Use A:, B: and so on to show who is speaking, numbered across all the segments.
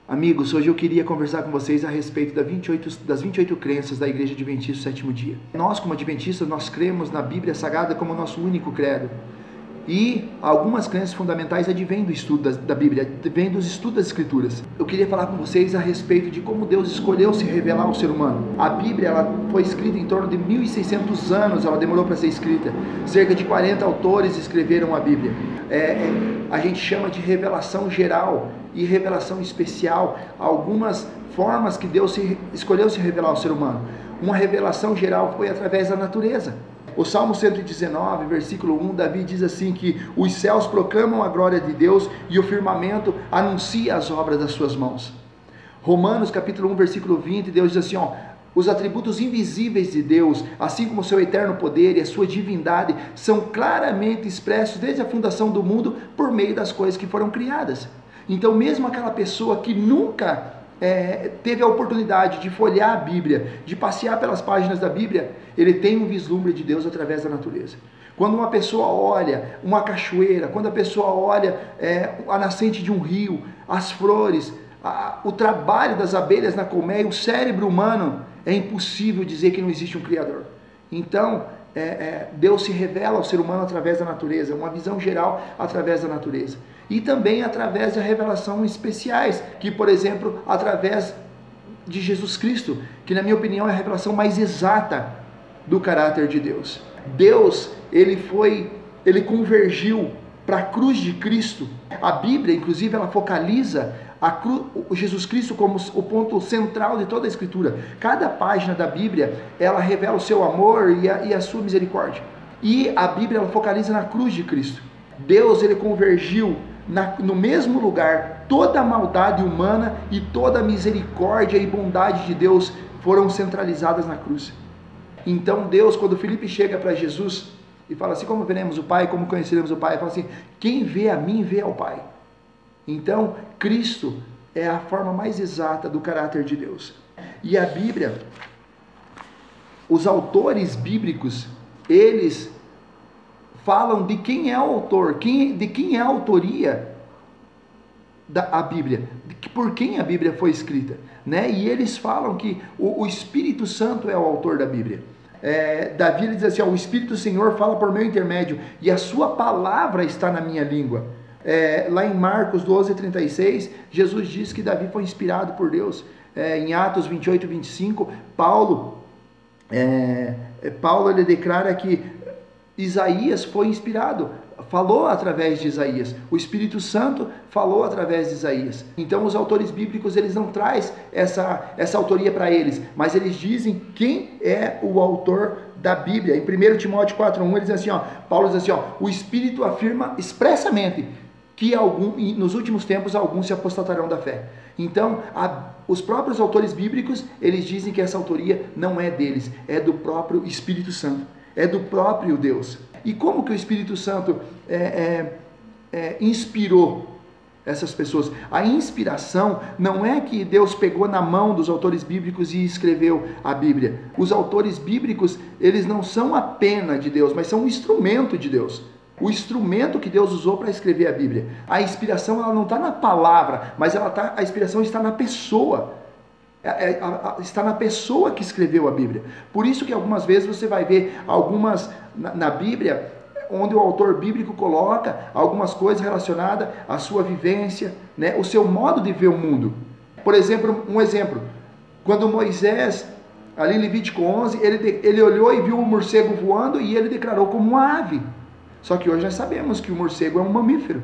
A: Amigos, hoje eu queria conversar com vocês a respeito das 28 crenças da Igreja Adventista do Sétimo Dia. Nós, como adventistas, nós cremos na Bíblia Sagrada como nosso único credo. E algumas crenças fundamentais advêm do estudo da Bíblia, advêm dos estudos das Escrituras. Eu queria falar com vocês a respeito de como Deus escolheu se revelar ao ser humano. A Bíblia ela foi escrita em torno de 1.600 anos, ela demorou para ser escrita. Cerca de 40 autores escreveram a Bíblia. A gente chama de revelação geral e revelação especial, algumas formas que Deus escolheu se revelar ao ser humano. Uma revelação geral foi através da natureza. O Salmo 119, versículo 1, Davi diz assim que os céus proclamam a glória de Deus e o firmamento anuncia as obras das suas mãos. Romanos capítulo 1, versículo 20, Deus diz assim, os atributos invisíveis de Deus, assim como o seu eterno poder e a sua divindade, são claramente expressos desde a fundação do mundo por meio das coisas que foram criadas. Então mesmo aquela pessoa que nunca teve a oportunidade de folhear a Bíblia, de passear pelas páginas da Bíblia, ele tem um vislumbre de Deus através da natureza. Quando uma pessoa olha uma cachoeira, quando a pessoa olha a nascente de um rio, as flores, o trabalho das abelhas na colmeia, o cérebro humano, é impossível dizer que não existe um Criador. Então, Deus se revela ao ser humano através da natureza, uma visão geral através da natureza. E também através da revelação especiais, que por exemplo, através de Jesus Cristo, que na minha opinião é a revelação mais exata do caráter de Deus. Deus, ele convergiu para a cruz de Cristo. A Bíblia, inclusive, ela focaliza Jesus Cristo como o ponto central de toda a Escritura. Cada página da Bíblia, ela revela o seu amor e a sua misericórdia. E a Bíblia, ela focaliza na cruz de Cristo. Deus, ele convergiu no mesmo lugar toda a maldade humana e toda a misericórdia e bondade de Deus foram centralizadas na cruz. Então Deus, quando Filipe chega para Jesus e fala assim, como veremos o Pai, como conheceremos o Pai, ele fala assim, quem vê a mim, vê ao Pai. Então Cristo é a forma mais exata do caráter de Deus. E a Bíblia, os autores bíblicos, eles falam de quem é o autor, de quem é a autoria da Bíblia, por quem a Bíblia foi escrita, né? E eles falam que o Espírito Santo é o autor da Bíblia. Davi ele diz assim, o Espírito do Senhor fala por meu intermédio e a sua palavra está na minha língua. Lá em Marcos 12:36, Jesus diz que Davi foi inspirado por Deus. Em Atos 28:25, Paulo ele declara que Isaías foi inspirado, falou através de Isaías. O Espírito Santo falou através de Isaías. Então os autores bíblicos, eles não trazem essa autoria para eles, mas eles dizem quem é o autor da Bíblia. Em 1 Timóteo 4:1, ele diz assim, Paulo diz assim, o Espírito afirma expressamente que nos últimos tempos alguns se apostatarão da fé. Então, os próprios autores bíblicos, eles dizem que essa autoria não é deles, é do próprio Espírito Santo. É do próprio Deus. E como que o Espírito Santo inspirou essas pessoas? A inspiração não é que Deus pegou na mão dos autores bíblicos e escreveu a Bíblia. Os autores bíblicos, eles não são a pena de Deus, mas são um instrumento de Deus. O instrumento que Deus usou para escrever a Bíblia. A inspiração, ela não está na palavra, mas a inspiração está na pessoa. Está na pessoa que escreveu a Bíblia. Por isso que algumas vezes você vai ver algumas na Bíblia, onde o autor bíblico coloca algumas coisas relacionadas à sua vivência, né, o seu modo de ver o mundo. Por exemplo, quando Moisés, ali em Levítico 11, ele olhou e viu um morcego voando e ele declarou como uma ave. Só que hoje nós sabemos que o morcego é um mamífero.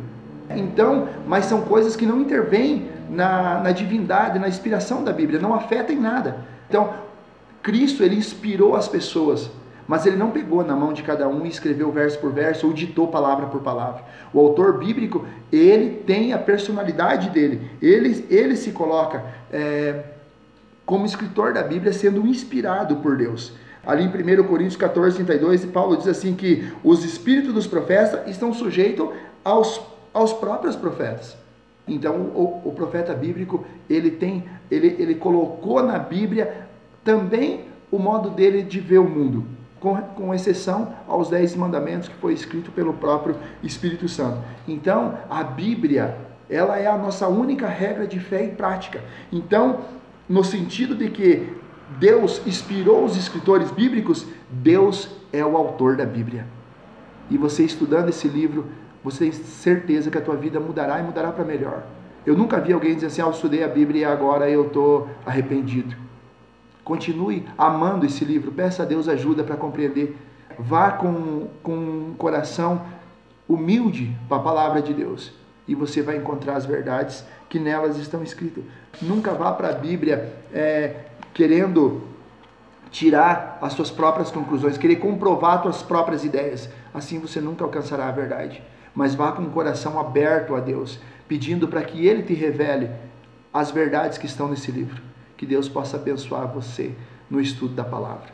A: Então, mas são coisas que não intervêm na divindade, na inspiração da Bíblia, não afetam em nada. Então, Cristo, ele inspirou as pessoas, mas ele não pegou na mão de cada um e escreveu verso por verso ou ditou palavra por palavra. O autor bíblico, ele tem a personalidade dele, ele se coloca como escritor da Bíblia, sendo inspirado por Deus. Ali em 1 Coríntios 14:32, Paulo diz assim que os espíritos dos profetas estão sujeitos aos próprios profetas. Então o profeta bíblico, ele colocou na Bíblia também o modo dele de ver o mundo, com exceção aos 10 mandamentos que foi escrito pelo próprio Espírito Santo. Então a Bíblia, Ela é a nossa única regra de fé e prática. Então, no sentido de que Deus inspirou os escritores bíblicos, Deus é o autor da Bíblia. E você estudando esse livro, você tem certeza que a tua vida mudará e mudará para melhor. Eu nunca vi alguém dizer assim, eu estudei a Bíblia e agora eu estou arrependido. Continue amando esse livro, peça a Deus ajuda para compreender. Vá com um coração humilde para a palavra de Deus e você vai encontrar as verdades que nelas estão escritas. Nunca vá para a Bíblia querendo tirar as suas próprias conclusões, querer comprovar as suas próprias ideias. Assim você nunca alcançará a verdade. Mas vá com o coração aberto a Deus, pedindo para que Ele te revele as verdades que estão nesse livro. Que Deus possa abençoar você no estudo da palavra.